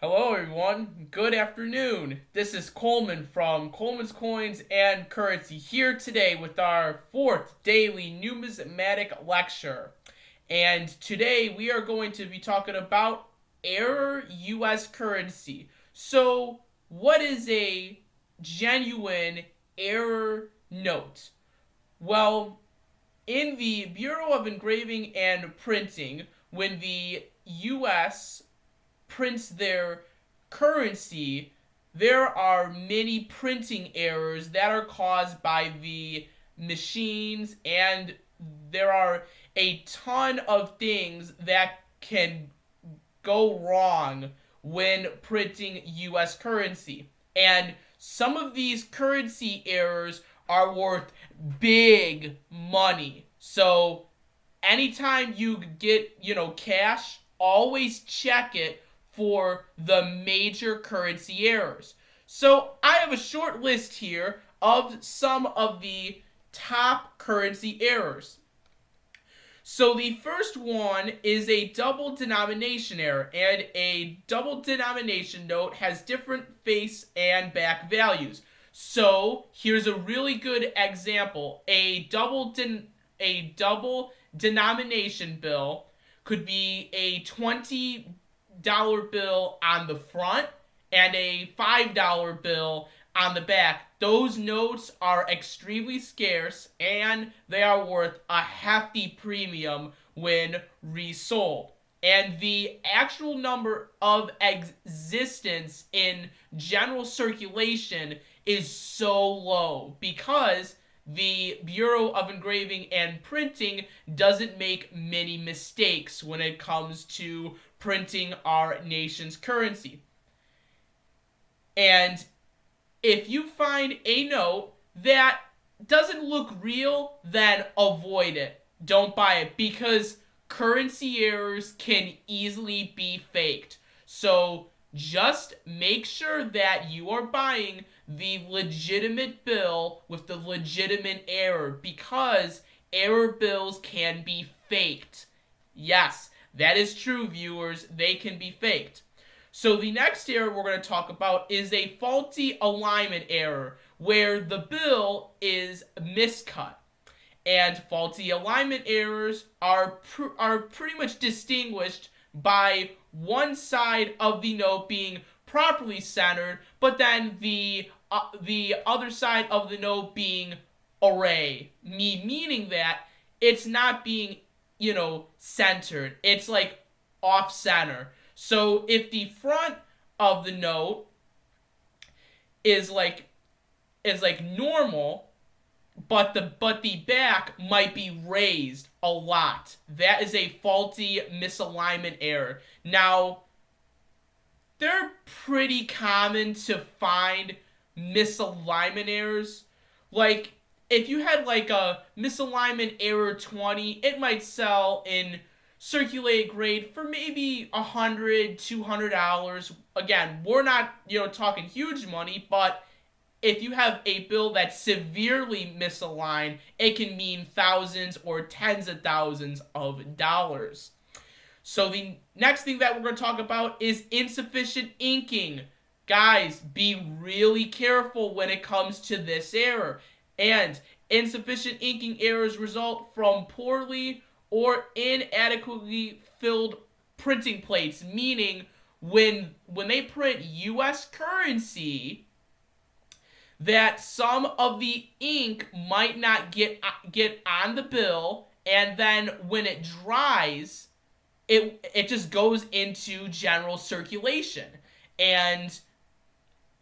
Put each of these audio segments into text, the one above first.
Hello, everyone. Good afternoon. This is Coleman from Coleman's Coins and Currency here today with our fourth daily numismatic lecture. And today we are going to be talking about error US currency. So, what is a genuine error note? Well, in the Bureau of Engraving and Printing, when the US prints their currency, there are many printing errors that are caused by the machines, and there are a ton of things that can go wrong when printing US currency. And some of these currency errors are worth big money. So anytime you get, cash, always check it for the major currency errors. So I have a short list here of some of the top currency errors. So the first one is a double denomination error, and a double denomination note has different face and back values. So here's a really good example. A double denomination bill could be a $20 bill on the front and a $5 bill on the back. Those notes are extremely scarce and they are worth a hefty premium when resold. And the actual number of existence in general circulation is so low because the Bureau of Engraving and Printing doesn't make many mistakes when it comes to printing our nation's currency. And if you find a note that doesn't look real, then avoid it. Don't buy it because currency errors can easily be faked. So just make sure that you are buying the legitimate bill with the legitimate error because error bills can be faked. Yes, that is true, viewers. They can be faked. So the next error we're going to talk about is a faulty alignment error where the bill is miscut. And faulty alignment errors are pretty much distinguished by one side of the note being properly centered, but then the other side of the note being array, meaning that it's not being centered. It's like off center. So if the front of the note is like normal, but the back might be raised a lot, that is a faulty misalignment error. Now, they're pretty common to find misalignment errors. Like if you had like a misalignment error 20, it might sell in circulate grade for maybe $100, $200. Again, we're not talking huge money, but if you have a bill that's severely misaligned, it can mean thousands or tens of thousands of dollars. So the next thing that we're going to talk about is insufficient inking. Guys, be really careful when it comes to this error. And insufficient inking errors result from poorly or inadequately filled printing plates, meaning when they print US currency, that some of the ink might not get on the bill, and then when it dries, it just goes into general circulation. And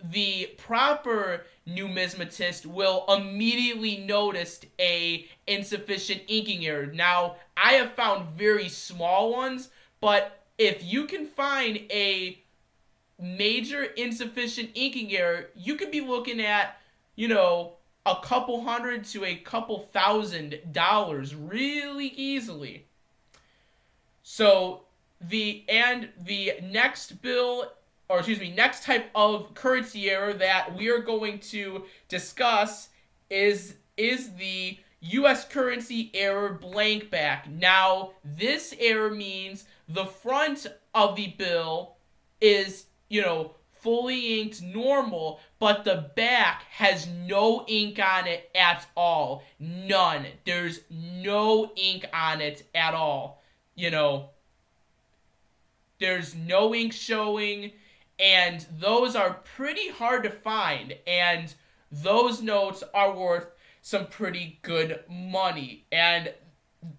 the proper numismatist will immediately notice a insufficient inking error. Now, I have found very small ones, but if you can find a major insufficient inking error, you could be looking at, a couple hundred to a couple $1,000 really easily. So the next bill, or excuse me, next type of currency error that we are going to discuss is the US currency error blank back. Now, this error means the front of the bill is fully inked normal, but the back has no ink on it at all. None. There's no ink on it at all. There's no ink showing, and those are pretty hard to find, and those notes are worth some pretty good money, and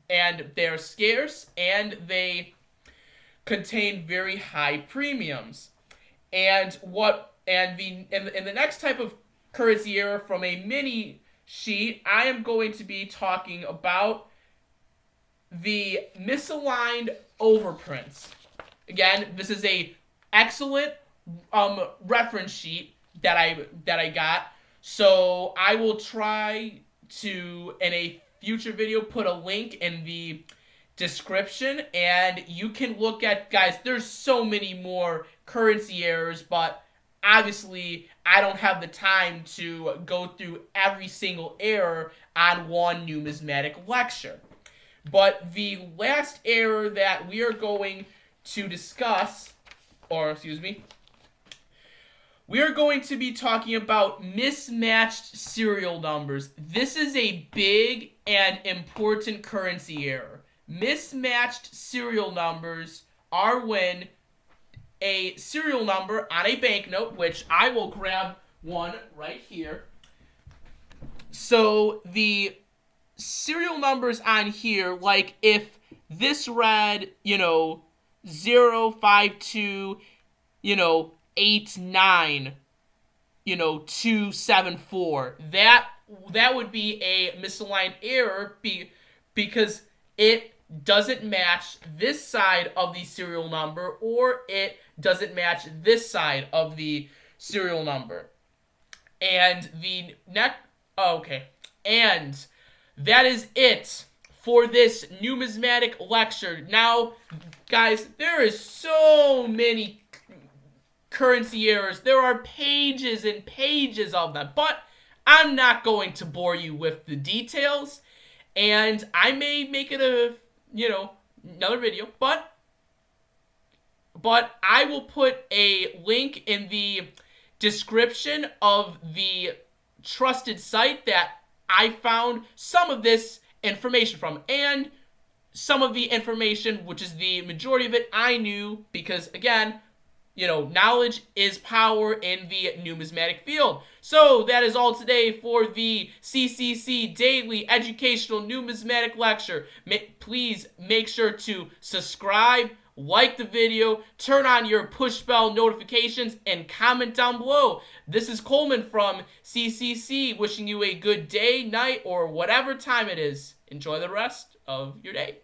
they're scarce, and they contain very high premiums. And the next type of currency error from a mini sheet, I am going to be talking about the misaligned overprints. Again, this is a excellent reference sheet that I got. So I will try to, in a future video, put a link in the description, and you can look at, guys, there's so many more currency errors, but obviously I don't have the time to go through every single error on one numismatic lecture. But the last error that we are going to discuss, we are going to be talking about mismatched serial numbers. This is a big and important currency error. Mismatched serial numbers are when a serial number on a banknote, which I will grab one right here. So the serial numbers on here, like if this read, 052, 89, 274, that would be a misaligned error because it doesn't match this side of the serial number, or it doesn't match this side of the serial number. And and that is it for this numismatic lecture. Now, guys, there is so many currency errors. There are pages and pages of them, but I'm not going to bore you with the details, and I may make it another video, but I will put a link in the description of the trusted site that I found some of this information from, and some of the information, which is the majority of it, I knew because, again, knowledge is power in the numismatic field. So that is all today for the CCC Daily Educational Numismatic Lecture. Please make sure to subscribe, like the video, turn on your push bell notifications, and comment down below. This is Coleman from CCC, wishing you a good day, night, or whatever time it is. Enjoy the rest of your day.